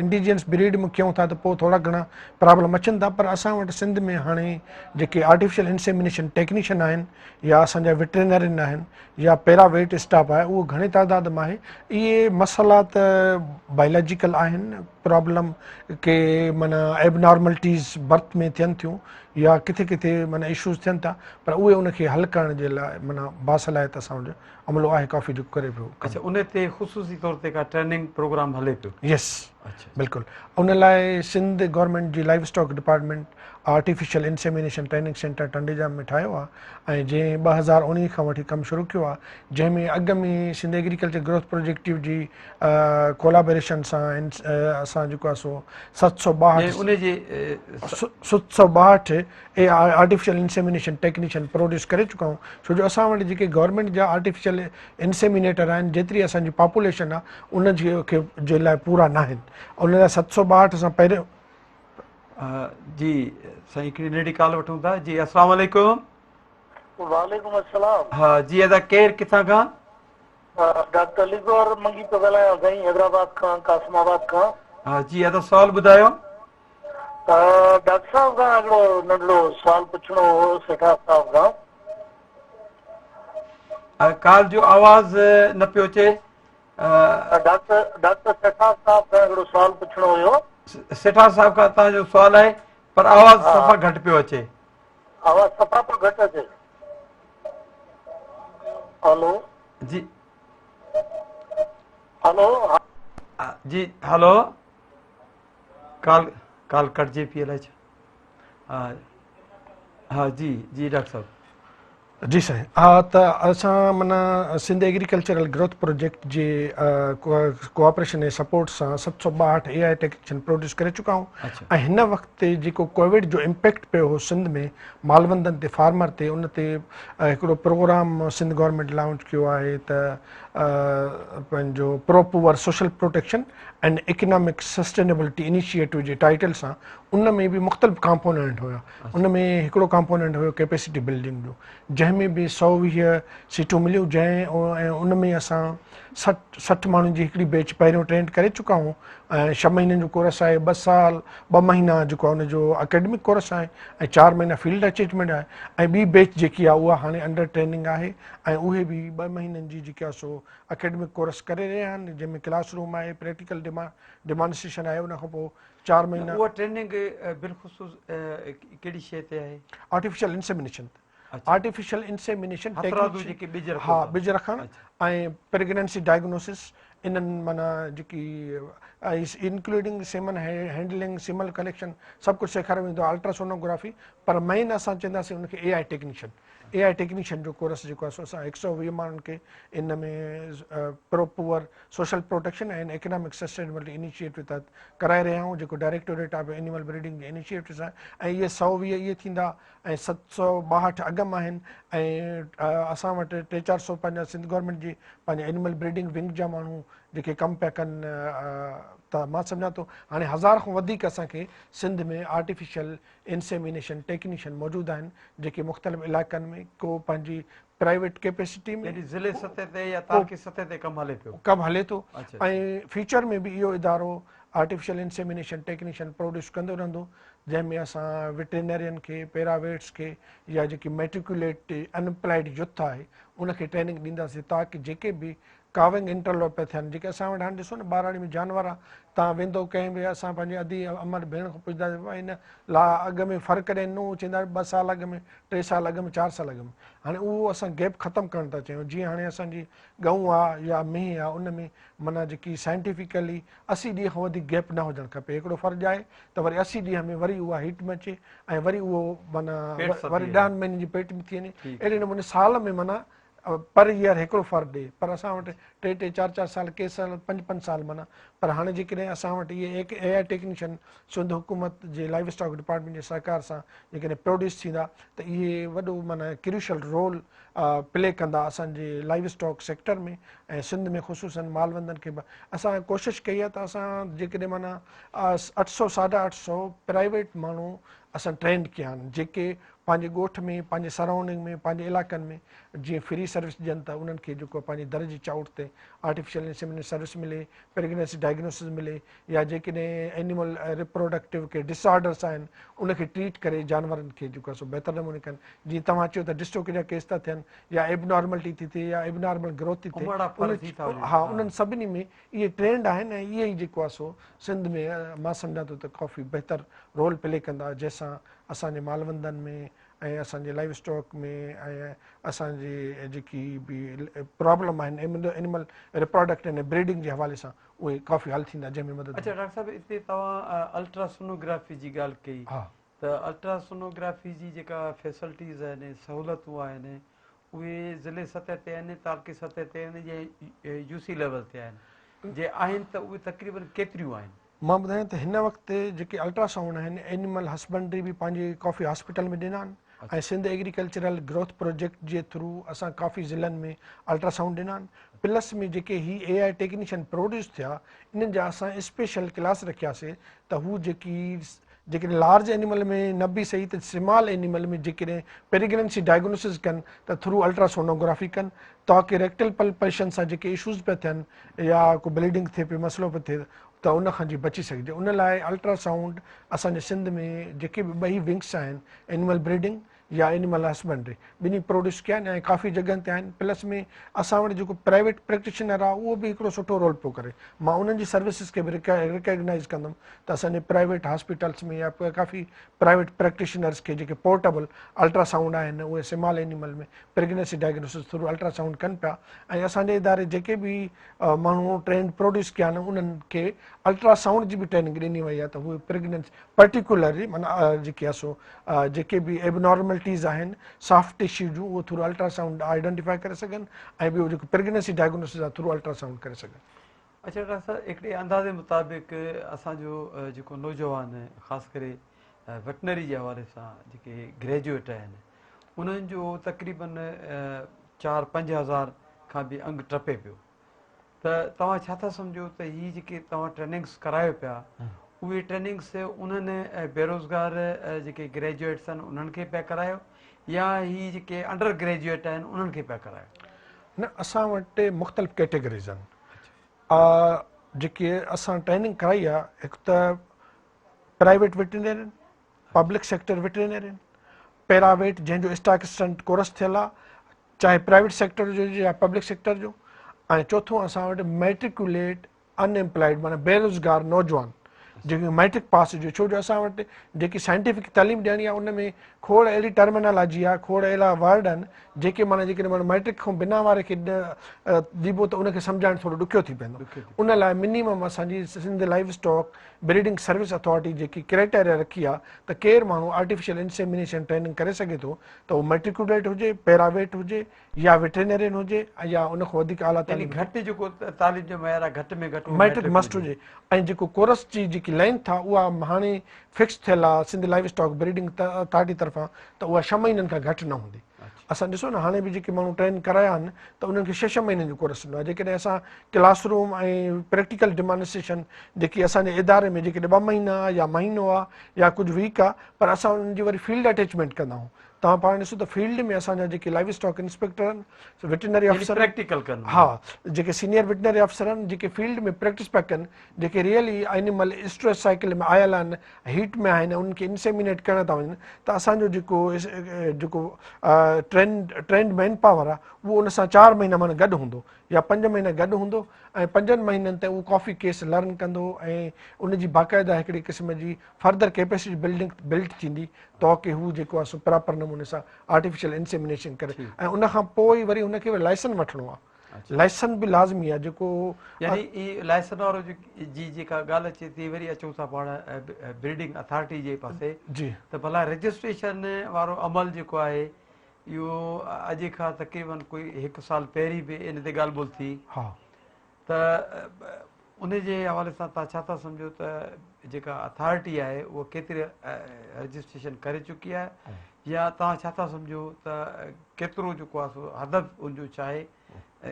[SPEAKER 2] इंडिजियस ब्रीड में कयूं था त पोइ थोरा घणा प्रॉब्लम अचनि था, पर असां वटि सिंध में हाणे जेके आर्टिफिशियल इंसेमिनेशन टेक्नीशियन आहिनि या असांजा वेटरिनरियन आहिनि या पैरा वेट स्टाफ आहे उहो घणे तइदाद में आहे। इहे मसइला त बायोलॉजिकल आहिनि, प्रॉब्लम के माना एबनॉर्मलिटीज़ बर्थ में थियनि थियूं या किथे किथे माना इशूज़ थियनि था, पर उहे उनखे हल करण जे लाइ माना बासलायत असां वटि अमलो आहे काफ़ी जेको करे पियो।
[SPEAKER 1] अच्छा, उन ते ख़ुसूसी तौर ते का ट्रेनिंग प्रोग्राम हले पियो?
[SPEAKER 2] यस, बिल्कुलु। उन लाइ सिंध गवर्नमेंट जी live stock department artificial insemination training centre Tandojam में ठाहियो आहे ऐं जंहिं 2019 खां वठी कमु शुरू कयो आहे, जंहिंमें अॻु में सिंध एग्रीकल्चर ग्रोथ प्रोजेक्टिव जी कोलाबोरेशन सां असां जेको आहे सो 762 आर्टिफिशियल इंसेमिनेशन टेक्नीशियन प्रोड्यूस करे चुका आहियूं, छो जो असां वटि जेके गवर्नमेंट जा आर्टिफिशियल इंसेमिनेटर आहिनि जेतिरी असांजी पॉपुलेशन आहे उन जे लाइ पूरा न आहिनि। उन लाइ 762 असां पहिरियों
[SPEAKER 1] जी साईं हिकिड़ी नंढी कॉल वठूं था। जी अस्सलाम वालेकुम।
[SPEAKER 3] वालेकुम अस्सलाम।
[SPEAKER 1] हा जी, अदा केरु किथां खां?
[SPEAKER 3] डॉक्टर अलीगौर मंगी तो ॻाल्हायां साईं, हैदराबाद खां, कासिमाबाद खां।
[SPEAKER 1] हा जी, अदा सवाल ॿुधायो।
[SPEAKER 3] डॉक्टर साहब खां हिकिड़ो नंढड़ो सुवाल पुछणो हो सेठा साहब खां।
[SPEAKER 1] काल जो आवाज़ न पियो अचे।
[SPEAKER 3] डॉक्टर सेठा साहब खां हिकिड़ो सुवाल पुछणो हुयो।
[SPEAKER 1] सेठा साहब खां तव्हांजो सुवाल आहे, पर आवाज़
[SPEAKER 3] हा,
[SPEAKER 1] सफ़ा घटि पियो अचे।
[SPEAKER 3] आवाज़ सफ़ा पियो घटि अचे। हलो
[SPEAKER 1] जी
[SPEAKER 3] हलो
[SPEAKER 1] जी हलो, काल काल कटिजे पई अलाए छा। हा हा जी जी डॉक्टर साहब।
[SPEAKER 2] जी साईं। हा, त असां माना सिंध एग्रीकल्चरल ग्रोथ प्रोजेक्ट जे कोऑपरेशन ऐं सपोर्ट सां 762 AI टेक्नीशियन प्रोड्यूस करे चुका आहियूं।
[SPEAKER 1] अच्छा
[SPEAKER 2] ऐं हिन वक़्तु जेको कोविड जो इम्पैक्ट पियो हो सिंध में मालवंदनि ते, फार्मर ते, उन ते हिकिड़ो प्रोग्राम सिंध गवर्नमेंट लॉन्च कयो आहे त पंहिंजो pro poor social protection and economic sustainability initiative J title सां उन में बि मुख़्तलिफ़ कंपोनेंट हुया। उन में हिकिड़ो कंपोनेंट हुयो कैपेसिटी बिल्डिंग जो, जंहिंमें बि 120 सीटूं मिलियूं, ऐं उन में असां 60 माण्हुनि जी हिकिड़ी बैच पहिरियों ट्रेंड करे चुका आहियूं। ऐं 6 महीननि जो कोर्स आहे, 2 साल 2 महीना जेको आहे उनजो अकेडमिक कोर्स आहे, ऐं 4 महीना फील्ड अचीवमेंट आहे। ऐं ॿी बैच जेकी आहे उहा हाणे अंडर ट्रेनिंग आहे, ऐं उहे बि 2 महीननि जी जेकी आहे सो अकेडमिक कोर्स करे रहिया आहिनि, जंहिंमें क्लासरूम आहे, प्रैक्टिकल डिमॉन्स्ट्रेशन आहे। उन खां पोइ 4 महीना
[SPEAKER 1] उहा ट्रेनिंग बिलख़ुसूस कहिड़ी शइ ते आहे?
[SPEAKER 2] Artificial insemination. आर्टिफिशियल इंसेमिनेशन
[SPEAKER 1] हथरादू जेके ॿिज रखो
[SPEAKER 2] हा,
[SPEAKER 1] था।
[SPEAKER 2] ॿिज रखणु ऐं प्रेगनेंसी डायग्नोसिस, इन्हनि माना जेकी इंक्लूडिंग सेमन हैंडलिंग, सीमल कलेक्शन, सभु कुझु सेखारियो वेंदो आहे। अल्ट्रासोनोग्राफी, पर मेन असां चवंदासीं उनखे AI टेक्नीशियन। AI टेक्नीशियन जो कोर्स जेको आहे सो असां 120 माण्हुनि खे इन में pro poor social protection and economic sustainability initiative तहत कराए रहिया आहियूं, जेको directorate of animal breeding J initiative आहे। ऐं इहे 120 इहे थींदा, ऐं 762 अगम आहिनि। ऐं असां वटि 300-400 पंहिंजा सिंध गवर्नमेंट जी पंहिंजे एनिमल ब्रीडिंग विंग जा माण्हू जेके कमु पिया कनि। त मां सम्झां थो हाणे 1000 खां वधीक असांखे सिंध में आर्टिफिशियल इंसेमिनेशन टेक्नीशियन मौजूदु आहिनि, जेके मुख़्तलिफ़ इलाइक़नि में को पंहिंजी प्राइवेट कैपेसिटी में
[SPEAKER 1] ज़िले सतह ते या तालुक़े सतह ते कमु हले पियो।
[SPEAKER 2] कमु हले थो।
[SPEAKER 1] अच्छा।
[SPEAKER 2] ऐं फ्यूचर में बि इहो इदारो आर्टिफिशियल इंसेमिनेशन टेक्नीशियन प्रोड्यूस कंदो रहंदो, जंहिंमें असां वेटरनरियन खे, पैरावेट्स खे, या जेकी मेट्रिकुलेट अनएम्प्लॉयड यूथ आहे उनखे ट्रेनिंग ॾींदासीं, ताकी जेके बि काविंग इंटरलॉप पिया थियनि, जेके असां वटि हाणे ॾिसो न ॿाराणी में जानवर आहे, तव्हां वेंदो कंहिं बि, असां पंहिंजे अधी अमर भेण खां पुछंदासीं भाई हिन अॻु में फ़र्क़ु ॾियनि, चवंदा 2 साल अॻु में, 3 साल अॻु में, 4 साल अॻु में। हाणे उहो असां गैप ख़तमु करणु था चाहियूं। जीअं हाणे असांजी गऊं आहे या मेंहीं आहे, उन में माना जेकी साइंटिफिकली 80 ॾींहं खां वधीक गैप न हुजणु खपे। हिकिड़ो फ़र्ज़ु आहे त वरी 80 ॾींहं में वरी उहा हीट में अचे, ऐं वरी उहो माना वरी 10 महीननि जी पेट में थी वञे। अहिड़े नमूने साल में माना पर ईयर हिकिड़ो फ़र्क़ु ॾिए। पर असां वटि 3-3, 4-4 साल, के साल 5-5 साल माना। पर हाणे जेकॾहिं असां वटि इहे AI टेक्नीशियन सिंध हुकूमत जे लाइव स्टॉक डिपार्टमेंट जे सहकार सां जेकॾहिं प्रोड्यूस थींदा, त इहे वॾो माना क्रूशल रोल प्ले कंदा असांजे लाइव स्टॉक सेक्टर में, ऐं सिंध में ख़ुशूसन मालवंदनि खे बि असां कोशिशि कई आहे त असां जेकॾहिं माना 800 850 प्राइवेट माण्हू असां ट्रेंड कया आहिनि, जेके पंहिंजे ॻोठ में, पंहिंजे सराउंडिंग में, पंहिंजे इलाइक़नि में जीअं फ्री सर्विस ॾियनि था, उन्हनि खे जेको पंहिंजे दर जी चाउट ते आर्टिफिशियल इंसेमिनेशन सर्विस मिले, प्रेगनेंसी डायग्नोसिस मिले, या जेकॾहिं एनिमल रिप्रोडक्टिव के डिसऑर्डर्स आहिनि उनखे ट्रीट करे जानवरनि खे जेको आहे सो बहितर नमूने कनि। जीअं तव्हां चयो त डिस्ट्रोक जा केस था थियनि, या एबनॉर्मलिटी थी थिए, या एबनॉर्मल ग्रोथ थी थिए, हा, उन्हनि सभिनी में इहे ट्रेंड आहिनि। ऐं इहे ई जेको आहे सो सिंध में मां सम्झां थो त काफ़ी बहितर रोल प्ले कंदा, जंहिंसां असांजे मालवंदनि में ऐं असांजे लाइव स्टॉक में ऐं असांजी जेकी बि प्रॉब्लम आहिनि एनिमल रिप्रोडक्ट ऐं ब्रीडिंग जे हवाले सां, उहे काफ़ी हल थींदा, जंहिंमें मदद।
[SPEAKER 1] अच्छा डॉक्टर साहब, हिते तव्हां अल्ट्रासोनोग्राफी जी ॻाल्हि कई, त अल्ट्रासोनोग्राफी जी जेका फैसिलिटीज़ आहिनि, सहूलियतूं आहिनि, उहे ज़िले सतह ते आहिनि, तालुक़े सतह ते आहिनि, जे UC लेवल ते आहिनि, जे आहिनि त उहे तक़रीबन केतिरियूं आहिनि?
[SPEAKER 2] मां ॿुधायां त हिन वक़्तु जेके अल्ट्रासाउंड आहिनि, एनिमल हस्बेंड्री बि पंहिंजे काफ़ी हॉस्पिटल में ॾिना आहिनि, ऐं सिंध एग्रीकल्चरल ग्रोथ प्रोजेक्ट जे थ्रू असां काफ़ी ज़िलनि में अल्ट्रासाउंड ॾिना आहिनि। प्लस में जेके AI टेक्नीशियन प्रोड्यूस थिया, इन्हनि जा असां स्पेशल क्लास रखियासीं, त हू जेकॾहिं लार्ज एनिमल में न बि सही, त स्मॉल एनिमल में जेकॾहिं प्रेगनेंसी डायग्नोसिस कनि त थ्रू अल्ट्रासोनोग्राफी कनि, ताकी रेक्टल पल्पेशन सां जेके इशूज़ पिया थियनि, या को ब्लीडिंग थिए पियो, मसइलो पियो थिए, त उन खां जी बची सघिजे। उन लाइ अल्ट्रासाउंड असांजे सिंध में जेके बि ॿई विंग्स आहिनि, एनिमल ब्रीडिंग या एनिमल हस्बेंड्री, ॿिन्ही प्रोड्यूस कया आहिनि ऐं काफ़ी जॻहनि ते आहिनि। प्लस में असां वटि जेको प्राइवेट प्रैक्टिशनर आहे उहो बि हिकिड़ो सुठो रोल पियो करे। मां उन्हनि जी सर्विसिस खे बि रिकॉग्नाइज़ कंदुमि त असांजे प्राइवेट हॉस्पिटल्स में या काफ़ी प्राइवेट प्रैक्टिशनर्स खे जेके पोर्टेबल अल्ट्रासाउंड आहिनि उहे स्मॉल एनिमल में प्रेगनेंसी डायग्नोसिस थ्रू अल्ट्रासाउंड कनि पिया। ऐं असांजे इदारे जेके बि माण्हू ट्रेंड प्रोड्यूस कया आहिनि उन्हनि खे अल्ट्रासाउंड जी बि ट्रेनिंग ॾिनी वई आहे त उहे प्रेगनेंसी पर्टिकुलरली माना जेकी आहे सो जेके बि एबनॉर्मलिटीज़ आहिनि सॉफ्ट टिश्यू जूं उहो थ्रू अल्ट्रासाउंड आइडेंटिफाई करे सघनि ऐं ॿियो जेको प्रेगनेंसी डायग्नोसिस आहे थ्रू अल्ट्रासाउंड करे सघनि।
[SPEAKER 1] अच्छा डॉक्टर साहब, हिकिड़े अंदाज़े मुताबिक़ असांजो जेको नौजवान ख़ासि करे वेटनरी जे हवाले सां जेके ग्रेजुएट आहिनि उन्हनि जो तक़रीबन 4-5 हज़ार खां बि अंग टपे पियो। त तव्हां छा था सम्झो त हीअ जेके तव्हां ट्रेनिंग्स करायो पिया उहे ट्रेनिंग्स उन्हनि बेरोज़गार जेके ग्रेजुएट्स आहिनि उन्हनि खे पिया करायो या हीअ जेके अंडर ग्रेजुएट आहिनि उन्हनि खे पिया करायो?
[SPEAKER 2] न, असां वटि मुख़्तलिफ़ कैटेगरीज़ आहिनि। जेके असां ट्रेनिंग कराई आहे, हिकु त private veterinarian, public sector veterinarian, paravet जंहिंजो स्टाकिस्टेंट कोर्स थियल आहे, चाहे प्राइवेट सेक्टर जो हुजे या पब्लिक सेक्टर जो। ऐं चोथों असां वटि मैट्रिकुलेट अनएम्प्लॉयड माना बेरोज़गार नौजवान जेके मैट्रिक पास हुजे। छो जो असां वटि जेकी साइंटिफिक तालीम ॾियणी आहे उन में खोड़ अहिड़ी टर्मिनोलॉजी आहे, खोड़ अहिड़ा वर्ड आहिनि जेके माना जेके माना मैट्रिक खां बिना वारे खे ॾिबो त उनखे सम्झाइणु थोरो ॾुखियो थी पवंदो। उन लाइ मिनिमम असांजी Sindh live stock breeding service authority जेकी क्राइटेरिया रखी आहे त केरु माण्हू आर्टिफिशियल इंसेमिनेशन ट्रेनिंग करे सघे थो त उहो मैट्रिकुलेट हुजे, पैरावेट हुजे या वेटरनेरियन हुजे या उन खां वधीक आला तालीम
[SPEAKER 1] घटि जेको तालीम जो मयार आहे घटि में घटि
[SPEAKER 2] मैट्रिक मस्ट हुजे। ऐं जेको कोर्स जी जेकी लेंथ आहे उहा हाणे फिक्स थियल आहे Sindh live stock breeding authority तरफ़ां त उहा 6 महीननि खां घटि न हूंदी। असां ॾिसो न हाणे बि जेके माण्हू ट्रेन कराया आहिनि त उन्हनि खे 6 महीननि जो कोर्स ॾिनो आहे। जेकॾहिं असां क्लासरूम ऐं प्रैक्टिकल डिमॉन्स्ट्रेशन जेकी असांजे इदारे में जेके 2 महीना या महीनो आहे या कुझु वीक आहे पर असां उन्हनि जी वरी फील्ड अटैचमेंट कंदा आहियूं। तव्हां पाण ॾिसो त फील्ड में असांजा जेके लाइव स्टॉक इंस्पेक्टर आहिनि, वेटरनरी अफसर,
[SPEAKER 1] प्रैक्टिकल कनि,
[SPEAKER 2] हा, जेके सीनियर वेटनरी अफसर आहिनि जेके फील्ड में प्रैक्टिस पिया कनि, जेके रियली एनिमल स्ट्रेस साइकिल में आयल आहिनि, हीट में आहिनि, उनखे इंसेमिनेट करण था वञनि, त असांजो जेको ट्रेंड मैन पावर आहे उहो उन सां 4 महीना माना गॾु हूंदो या 5 महीना गॾु हूंदो ऐं 5 महीननि ते उहो कॉफ़ी केस लर्न कंदो ऐं उनजी बाक़ाइदा हिकिड़ी क़िस्म जी फर्दर कैपेसिटी बिल्ड थींदी ताकी हू जेको आहे सो प्रॉपर नमूने सां आर्टिफिशियल इंसेमिनेशन करे। ऐं उन खां पोइ वरी हुनखे लाइसेंस वठिणो आहे। लाइसेंस बि लाज़मी आहे जेको
[SPEAKER 1] यानी ई लाइसेंस वारो जी जेका ॻाल्हि अचे थी वरी अचूं था पाण ब्रीडिंग अथॉरिटी जे पासे
[SPEAKER 2] जी
[SPEAKER 1] त भला रजिस्ट्रेशन वारो अमल जेको आहे इहो अॼु खां तक़रीबन कोई 1 साल पहिरीं बि इन ते ॻाल्हि ॿोल थी।
[SPEAKER 2] हा,
[SPEAKER 1] त उन जे हवाले सां तव्हां छा था सम्झो त जेका अथॉरिटी आहे उहा केतिरे रजिस्ट्रेशन करे चुकी आहे या तव्हां छा था सम्झो त केतिरो जेको आहे सो हदफ़ उनजो छा आहे?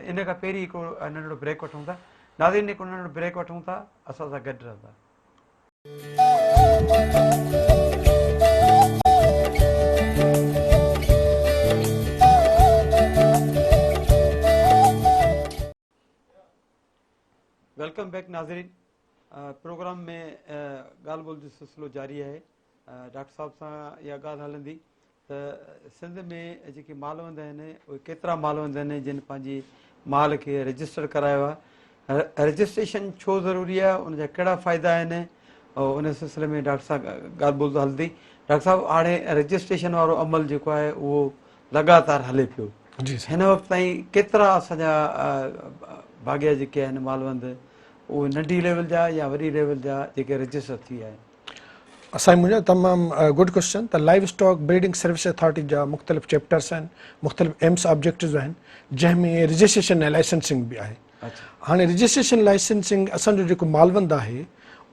[SPEAKER 1] इन खां पहिरीं हिकिड़ो नंढिड़ो ब्रेक वठूं था। नाज़रीन, हिकिड़ो नंढिड़ो ब्रेक वठूं था, असां सां गॾु रहंदा। वेलकम बैक नाज़रीन। प्रोग्राम में ॻाल्हि ॿोल जो सिलसिलो जारी आहे। डॉक्टर साहब सां इहा ॻाल्हि हलंदी त सिंध में जेके मालवंद आहिनि उहे केतिरा मालवंद आहिनि जिन पंहिंजी माल खे रजिस्टर करायो आहे। रजिस्ट्रेशन छो ज़रूरी आहे, उनजा कहिड़ा फ़ाइदा आहिनि, और उन सिलसिले में डॉक्टर साहब ॻाल्हि ॿोल हलंदी। डॉक्टर साहब, हाणे रजिस्ट्रेशन वारो अमल जेको आहे उहो लगातार हले पियो। हिन वक़्तु ताईं केतिरा असांजा भाॻिया जेके आहिनि मालवंद उहे नंढी लेवल जा या वॾी लेवल जा जेके रजिस्टर थी विया आहिनि?
[SPEAKER 2] असांजी मुंहिंजो तमामु गुड क्वेश्चन। त live stock breeding service authority जा मुख़्तलिफ़ चैप्टर्स आहिनि, मुख़्तलिफ़ एम्स ऑब्जेक्टिव्स आहिनि जंहिंमें रजिस्ट्रेशन ऐं लाइसेंसिंग बि आहे। हाणे रजिस्ट्रेशन लाइसेंसिंग असांजो जेको मालवंद आहे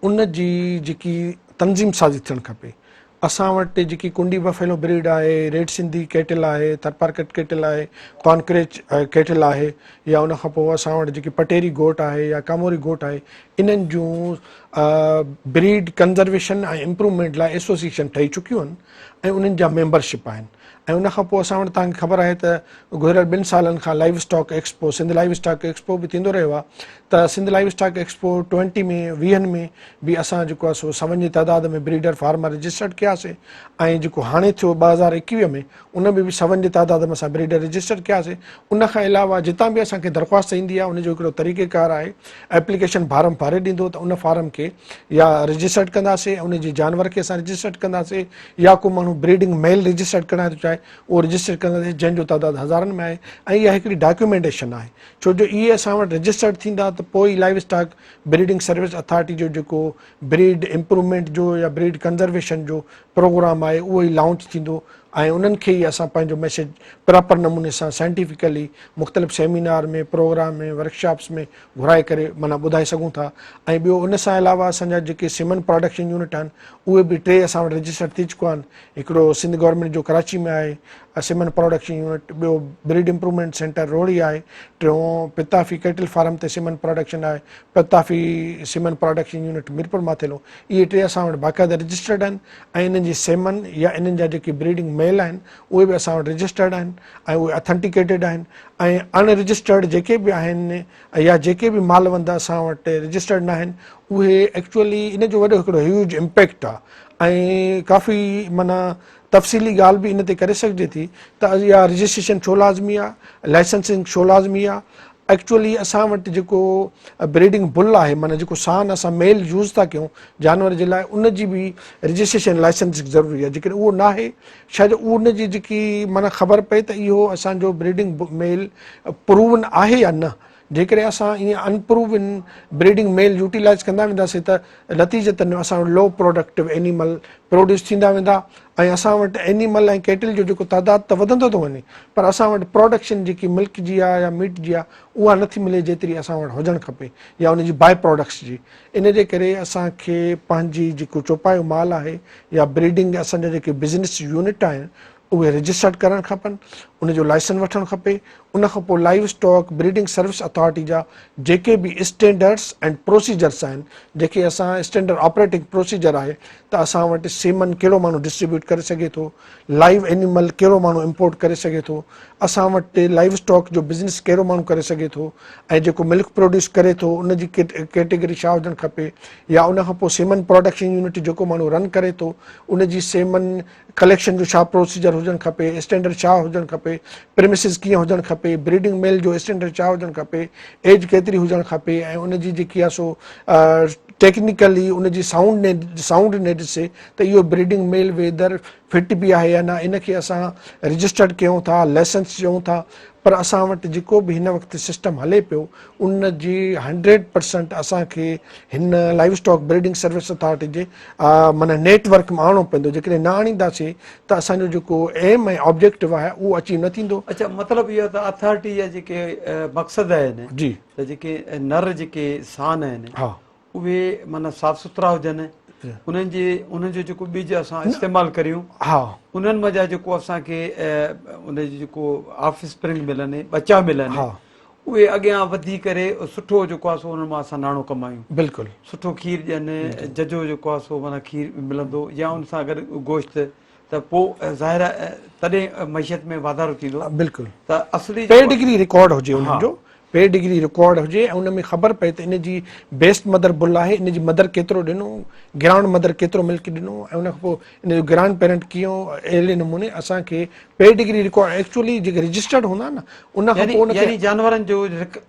[SPEAKER 2] उन जी जेकी तनज़ीम साज़ी थियणु खपे। असां वटि जेकी कुंडी बफेलो ब्रीड आहे, रेड सिंधी कैटल आहे, थरपारकट कैटल आहे, कॉन्क्रेच कैटल आहे, या उन खां पोइ असां वटि जेकी पटेरी गोट आहे या कामोरी गोट आहे, इन्हनि जूं ब्रीड कंज़र्वेशन ऐं इम्प्रूवमेंट लाइ एसोसिएशन ठही चुकियूं आहिनि ऐं उन्हनि जा मेंबरशिप आहिनि। ऐं उन खां पोइ असां वटि तव्हांखे ख़बर आहे त गुज़िरियल 2 सालनि खां livestock expo Sindh livestock expo बि थींदो रहियो आहे। त सिंध लाइव स्टॉक एक्सपो 20 में 20 में बि असां जेको आहे सो सवनि जी तइदाद में ब्रीडर फार्मर रजिस्टर्ड कयासीं। ऐं जेको हाणे थियो 2021 में उन में बि सवनि जी तइदाद में असां ब्रीडर रजिस्टर कयासीं। उन खां अलावा जितां बि असांखे दरख़्वास्त ईंदी आहे उनजो हिकिड़ो तरीक़ेकार आहे, एप्लीकेशन फार्म भरे ॾींदो त उन फार्म खे या रजिस्टर्ड कंदासीं, उन जी जानवर खे असां रजिस्टर्ड कंदासीं, या को माण्हू ब्रीडिंग मेल रजिस्टर्ड कराइण थो चाहे उहो रजिस्टर कंदासीं, जंहिंजो तइदाद हज़ारनि में आहे। ऐं इहा हिकिड़ी डॉक्यूमेंटेशन आहे, छो जो इहे असां वटि रजिस्टर्ड थींदा त पोइ ई live stock breeding service authority जो जेको ब्रीड इम्प्रूवमेंट जो या ब्रीड कंजर्वेशन जो प्रोग्राम आहे उहो ई लॉन्च थींदो। ऐं उन्हनि खे ई असां पंहिंजो मैसेज प्रॉपर नमूने सां साइंटिफिकली मुख़्तलिफ़ सेमिनार में, प्रोग्राम में, वर्कशॉप्स में घुराए करे माना ॿुधाए सघूं था। ऐं ॿियो उन सां अलावा असांजा जेके सीमेंट प्रोडक्शन यूनिट आहिनि उहे बि 3 असां वटि रजिस्टर्ड थी चुका आहिनि। हिकिड़ो सिंध गवर्नमेंट जो कराची में आहे सीमेंट प्रोडक्शन यूनिट, ॿियो ब्रीड इम्प्रूवमेंट सेंटर रोड़ी आहे, टियों पिताफ़ी कैटल फार्म ते सीमेंट प्रोडक्शन आहे, Pitafi semen production unit Mirpur Mathelo. इहे 3 असां वटि बाक़ाइदा रजिस्टर्ड आहिनि। ऐं इन्हनि जी सेमन या इन्हनि जा जेके ब्रीडिंग मेल आहिनि उहे बि असां वटि रजिस्टर्ड आहिनि ऐं उहे अथेंटिकेटेड आहिनि। ऐं अनरजिस्टर्ड जेके बि आहिनि या जेके बि मालवंद असां वटि रजिस्टर्ड न आहिनि उहे एक्चुअली इन जो वॾो हिकिड़ो ह्यूज इम्पैक्ट आहे। ऐं काफ़ी माना तफ़सीली ॻाल्हि बि इन ते करे सघिजे थी त इहा रजिस्ट्रेशन छो लाज़मी आहे, लाइसेंसिंग छो लाज़मी आहे। एक्चुअली असां वटि जेको ब्रीडिंग बुल आहे माना जेको सान असां मेल यूज़ था कयूं जानवर जे लाइ उन जी बि रजिस्ट्रेशन लाइसेंसिंग ज़रूरी आहे। जेकॾहिं उहो न आहे शायदि उन जी जेकी माना ख़बर पए त इहो असांजो ब्रीडिंग मेल प्रूवन आहे या न। जेकॾहिं असां ईअं अनप्रूवन ब्रीडिंग मेल यूटिलाइज़ कंदा वेंदासीं त नतीजतन असां वटि लो प्रोडक्टिव एनिमल प्रोड्यूस थींदा वेंदा। ऐं असां वटि एनिमल ऐं कैटल जो जेको तइदाद त वधंदो थो वञे पर असां वटि प्रोडक्शन जेकी मिल्क जी आहे या मीट जी आहे उहा नथी मिले जेतिरी असां वटि हुजणु खपे या उन जी बाय प्रोडक्ट्स जी। इन जे करे असांखे पंहिंजी जेको चौपायो माल आहे या ब्रीडिंग असांजा जेके बिज़नेस यूनिट आहिनि उहे रजिस्टर्ड करणु खपनि, उनजो लाइसेंस वठणु खपे। उन खां पोइ live stock breeding service authority जा जेके बि स्टैंडर्ड्स एंड प्रोसीजर्स आहिनि, जेके असां स्टैंडर्ड ऑपरेटिंग प्रोसीजर आहे त असां वटि सीमन कहिड़ो माण्हू डिस्ट्रीब्यूट करे सघे थो, लाइव एनिमल कहिड़ो माण्हू इम्पोर्ट करे सघे थो, असां वटि लाइव स्टॉक जो बिज़नेस कहिड़ो माण्हू करे सघे थो, ऐं जेको मिल्क प्रोड्यूस करे थो उन जी कैटेगरी छा हुजणु खपे, या उन खां पोइ सीमन प्रोडक्शन यूनिट जेको माण्हू रन करे थो उन जी सेमन कलेक्शन जो छा प्रोसीजर हुजणु खपे, स्टैंडर्ड छा हुजणु खपे, प्रेमिसिस कीअं हुजणु खपे, ब्रीडिंग मेल जो स्टैंडर्ड छा हुजणु खपे, एज केतिरी हुजणु खपे, ऐं उन जी जेकी आहे सो टेक्निकली उन जी साउंड ने ॾिसे त इहो ब्रीडिंग मेल वेदर फिट बि आहे या न। इन खे असां रजिस्टर्ड कयूं था, लाइसेंस ॾियूं था। पर असां वटि जेको बि हिन वक़्तु सिस्टम हले पियो उन जी 100% असांखे हिन live stock breeding service authority जे माना नेटवर्क में आणणो पवंदो। जेकॾहिं न आणींदासीं त असांजो जेको एम ऐं ऑब्जेक्टिव आहे उहो अची न थींदो।
[SPEAKER 1] अच्छा, मतिलबु इहो त अथॉरिटी जा जेके मक़सद आहिनि
[SPEAKER 2] जी
[SPEAKER 1] त जेके नर जेके सान आहिनि
[SPEAKER 2] हा
[SPEAKER 1] उहे माना साफ़ सुथरा हुजनि, उन्हनि जो जेको ॿिज असां इस्तेमालु करियूं
[SPEAKER 2] हा
[SPEAKER 1] उन्हनि मज़ा जेको असांखे उनजो जेको ऑफ स्प्रिंग मिलनि, बचा मिलनि,
[SPEAKER 2] हा
[SPEAKER 1] उहे अॻियां वधी करे सुठो जेको आहे सो उन मां असां नाणो कमायूं,
[SPEAKER 2] बिल्कुलु
[SPEAKER 1] सुठो खीरु ॾियनि, जजो जेको आहे सो माना खीरु मिलंदो या उन सां गॾु गोश्त, त पोइ ज़ाहिर आहे तॾहिं मैशियत में वाधारो थींदो।
[SPEAKER 2] बिल्कुलु
[SPEAKER 1] त असली
[SPEAKER 2] पेडिग्री रिकॉर्ड हुजे उन्हनि जो, पेडिग्री रिकॉर्ड हुजे ऐं उन में ख़बर पए त इन जी बेस्ट मदर बुल आहे, इन जी मदर केतिरो ॾिनो, ग्रांड मदर केतिरो मिल्क ॾिनो, ऐं उन खां पोइ इन जो ग्रांड पेरेंट कीअं, अहिड़े नमूने असांखे पेडिग्री रिकॉर्ड एक्चुअली जेके रजिस्टर्ड हूंदा न उन खां पोइ
[SPEAKER 1] यानी जानवरनि जो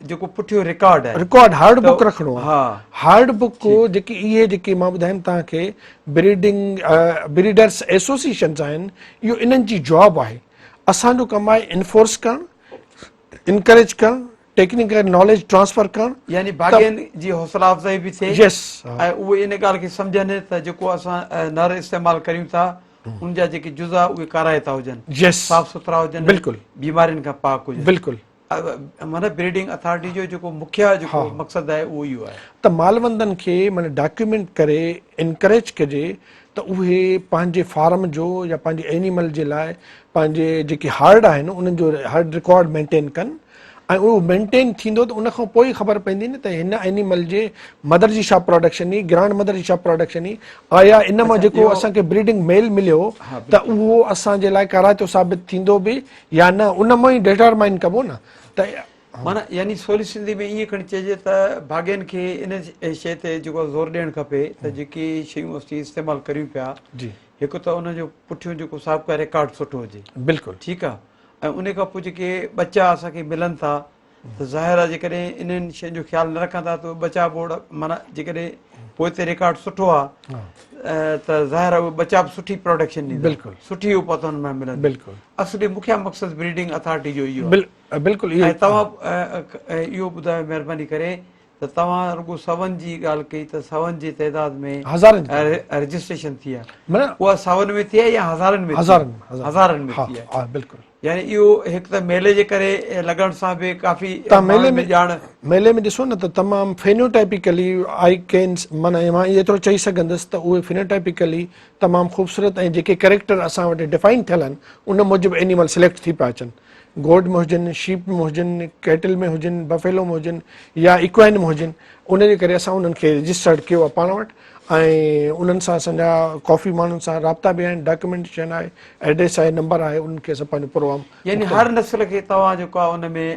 [SPEAKER 1] जेको पुठियो रिकॉर्ड आहे,
[SPEAKER 2] रिकॉर्ड हार्ड बुक रखिणो आहे।
[SPEAKER 1] हा
[SPEAKER 2] हार्ड बुक जेकी इहे जेके मां ॿुधायमि तव्हांखे ब्रीडर्स एसोसिएशन्स आहिनि, इहो इन्हनि जी जॉब आहे। असांजो कमु आहे इन्फोर्स करणु, इनकरेज करणु, टेक्निकल नॉलेज ट्रांसफर करणु,
[SPEAKER 1] यानी बाग़ियनि जी हौसला अफ़ज़ाई बि थिए
[SPEAKER 2] यस
[SPEAKER 1] ऐं उहे इन ॻाल्हि खे सम्झनि त जेको असां नर इस्तेमालु करियूं था उनजा जेके जुज़ा उहे काराइता हुजनि,
[SPEAKER 2] यस
[SPEAKER 1] साफ़ सुथरा हुजनि,
[SPEAKER 2] बिल्कुलु
[SPEAKER 1] बीमारियुनि खां पाक हुजनि।
[SPEAKER 2] बिल्कुलु
[SPEAKER 1] माना ब्रीडिंग अथॉरिटी जो जेको मुख्य जेको मक़सदु आहे उहो इहो आहे
[SPEAKER 2] त मालवंदनि खे माना डॉक्यूमेंट करे इनकरेज कजे त उहे पंहिंजे फार्म जो या पंहिंजे एनिमल जे लाइ पंहिंजे जेके हर्ड आहिनि उन्हनि जो हर्ड रिकॉर्ड मेंटेन कनि ऐं उहो मेंटेन थींदो त उन खां पोइ ख़बर पवंदी न त हिन एनिमल जे मदर जी छा प्रोडक्शन हुई, ग्रांड मदर जी छा प्रोडक्शन हुई, या इन मां जेको असांखे ब्रीडिंग मेल मिलियो त उहो असांजे लाइ कराइतो साबित थींदो बि या न, उन मां ई डिटरमाइन कबो न त
[SPEAKER 1] माना यानी सवली सिंधी में ईअं खणी चइजे त भाॻियुनि खे इन शइ ते जेको ज़ोर ॾियणु खपे त जेकी शयूं असीं इस्तेमालु करियूं पिया
[SPEAKER 2] जी
[SPEAKER 1] हिकु त उनजो पुठियों जेको साबिक़ा रिकॉर्ड सुठो हुजे,
[SPEAKER 2] बिल्कुलु
[SPEAKER 1] ठीकु आहे। ऐं उन खां पोइ जेके बचा असांखे मिलनि था त ज़ाहिर आहे जेकॾहिं इन्हनि शयुनि जो ख़्यालु न रखंदा त बचा बोर्ड माना जेकॾहिं पोइ ते रिकॉर्ड सुठो आहे त ज़ाहिर आहे उहे बचा बि सुठी प्रोडक्शन ॾींदा,
[SPEAKER 2] बिल्कुलु
[SPEAKER 1] सुठी उपत हुन में मिलंदी।
[SPEAKER 2] बिल्कुलु
[SPEAKER 1] असली मुख्य मक़सदु ब्रीडिंग अथॉरिटी जो इहो आहे।
[SPEAKER 2] बिल्कुुलु
[SPEAKER 1] ऐं तव्हां इहो ॿुधायो महिरबानी करे त तव्हां रुॻो सवनि जी ॻाल्हि कई त सवनि जी तइदाद में रजिस्ट्रेशन थी आहे, उहा सवनि में थी आहे या हज़ारनि में? हज़ारनि में थी आहे।
[SPEAKER 2] बिल्कुलु
[SPEAKER 1] यानी इहो हिकु त मेले जे करे लॻण सां बि काफ़ी
[SPEAKER 2] मेले में
[SPEAKER 1] ॼाण
[SPEAKER 2] मेले में ॾिसो न त तमामु फेनोटाइपिकली आई कैन माना मां एतिरो चई सघंदुसि त उहे फेनोटाइपिकली तमामु ख़ूबसूरत ऐं जेके कैरेक्टर असां वटि डिफाइन थियल आहिनि उन मूजिबि एनिमल सिलेक्ट थी पिया अचनि। गोड में हुजनि, शीप में हुजनि, कैटल में हुजनि, बफेलो में हुजनि या इक्वाइन में हुजनि, उन जे करे असां उन्हनि खे रजिस्टर्ड कयो आहे पाण वटि ऐं उन्हनि सां असांजा काफ़ी माण्हुनि सां राब्ता बि आहिनि, डॉक्यूमेंटेशन आहे, एड्रेस आहे, नंबर आहे, उन्हनि खे असां पंहिंजो प्रोग्राम
[SPEAKER 1] यानी हर नस्ल खे तव्हां जेको आहे उन में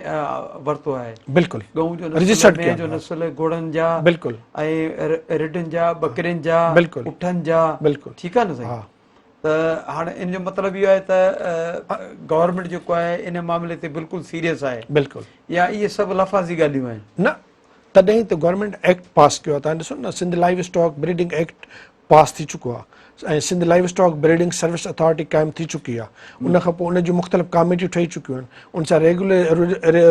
[SPEAKER 1] वरितो आहे?
[SPEAKER 2] बिल्कुलु
[SPEAKER 1] गऊं जो
[SPEAKER 2] रजिस्टर्ड
[SPEAKER 1] नस्ल, जो नस्ल, घोड़नि जा
[SPEAKER 2] बिल्कुलु
[SPEAKER 1] ऐं रिढनि जा, बकरियुनि जा,
[SPEAKER 2] बिल्कुलु
[SPEAKER 1] उठनि जा,
[SPEAKER 2] बिल्कुलु
[SPEAKER 1] ठीकु आहे न साईं? त हाणे इन जो मतिलबु इहो आहे त गवर्नमेंट जेको आहे इन मामले ते बिल्कुलु सीरियस आहे
[SPEAKER 2] बिल्कुलु
[SPEAKER 1] या इहे सभु लफ़ाज़ी ॻाल्हियूं आहिनि?
[SPEAKER 2] न, तॾहिं त गवर्नमेंट एक्ट पास कयो आहे। तव्हां ॾिसो न Sindh live stock breeding act pass थी चुको आहे ऐं Sindh live stock breeding service authority क़ाइमु थी चुकी आहे। उन खां पोइ उन जूं मुख़्तलिफ़ कमेटियूं ठही चुकियूं आहिनि, उन सां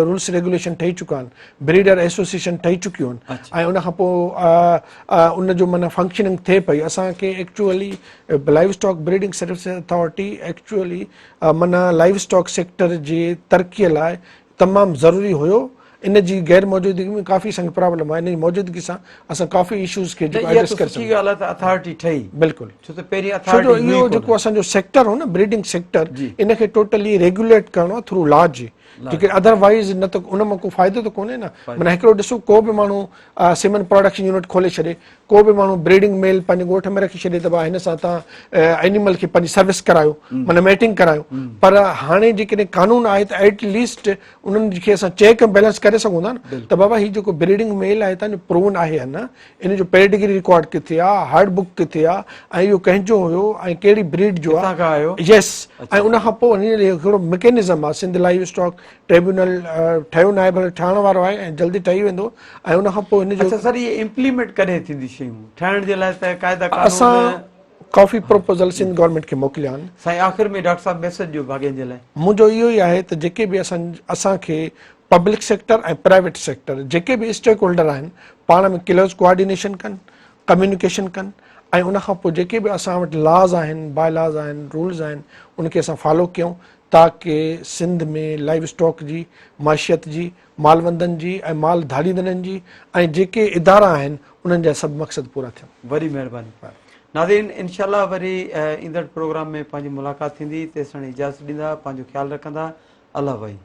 [SPEAKER 2] रूल्स रेगुलेशन ठही चुका आहिनि, ब्रीडर एसोसिएशन ठही चुकियूं आहिनि ऐं उन खां पोइ उन जो माना फंक्शनिंग थिए पई। असांखे actually live stock breeding service authority actually माना लाइव स्टॉक सेक्टर जी तरक़ीअ लाइ तमामु ज़रूरी हुयो। इन जी गैर मौजूदगी में काफ़ी संग प्रॉब्लम आहे, इन जी मौजूदगी सां असां काफ़ी इशूज़ खे एड्रेस करे सघूं।
[SPEAKER 1] ॻाल्हि आहे त अथॉरिटी ठही
[SPEAKER 2] बिल्कुलु,
[SPEAKER 1] छो त पहिरीं
[SPEAKER 2] छो जो इहो जेको असांजो सेक्टर हो न ब्रीडिंग सेक्टर, इन खे टोटली रेगुलेट करिणो आहे थ्रू लॉ जी, जेके अदरवाइज़ न त उन मां को फ़ाइदो त कोन्हे न। माना हिकिड़ो ॾिसो को बि माण्हू सीमेंट प्रोडक्शन यूनिट खोले छॾे, को बि माण्हू ब्रीडिंग मेल पंहिंजे ॻोठ में रखी छॾे त भाई हिन सां तव्हां एनिमल खे पंहिंजी सर्विस करायो, माना मेटिंग करायो। पर हाणे जेकॾहिं कानून आहे त एटलीस्ट उन्हनि खे असां चेक एंड बैलेंस करे सघूं था न त बाबा हीउ जेको ब्रीडिंग मेल आहे तव्हांजो प्रूवन आहे या न, इन जो पेडिग्री रिकॉर्ड किथे आहे, हार्ड बुक किथे आहे ऐं इहो कंहिंजो हुयो ऐं कहिड़ी ब्रीड जो आहे। यस, ऐं उन खां पोइ हिकिड़ो मैकेनिज़म आहे, सिंध लाइव स्टॉक ट्रिब्यूनल ठहियो न आहे, भले ठहण वारो आहे ऐं जल्दी ठही वेंदो ऐं उन खां पोइ हिन जो
[SPEAKER 1] सर इहे इम्प्लीमेंट कॾहिं थींदी शयूं ठहण जे लाइ त क़ाइदा
[SPEAKER 2] असां काफ़ी प्रपोज़ल सिंध गवर्नमेंट खे मोकिलिया आहिनि।
[SPEAKER 1] साईं आख़िर में डॉक्टर साहब मैसेज ॾियो भाॻियुनि जे लाइ।
[SPEAKER 2] मुंहिंजो इहो ई आहे त जेके बि असांखे पब्लिक सेक्टर ऐं प्राइवेट सेक्टर जेके बि स्टेक होल्डर आहिनि पाण में क्लोज कोऑर्डिनेशन कनि, कम्युनिकेशन कनि ऐं उन खां पोइ जेके बि असां वटि लॉज़ आहिनि, बाय लॉज़ आहिनि, रूल्स आहिनि, उनखे असां फॉलो कयूं ताकी सिंध में लाइव स्टॉक जी माशियत जी, मालवंदनि जी ऐं माल धाड़ींदड़नि जी ऐं जेके इदारा आहिनि उन्हनि जा सभु मक़सद पूरा थियनि।
[SPEAKER 1] वरी महिरबानी नाज़रीन, इंशाअल्लाह वरी ईंदड़ प्रोग्राम में पंहिंजी मुलाक़ात थींदी, तेसिताईं इजाज़त ॾींदा, पंहिंजो ख़्यालु रखंदा। अल्लाह भाई।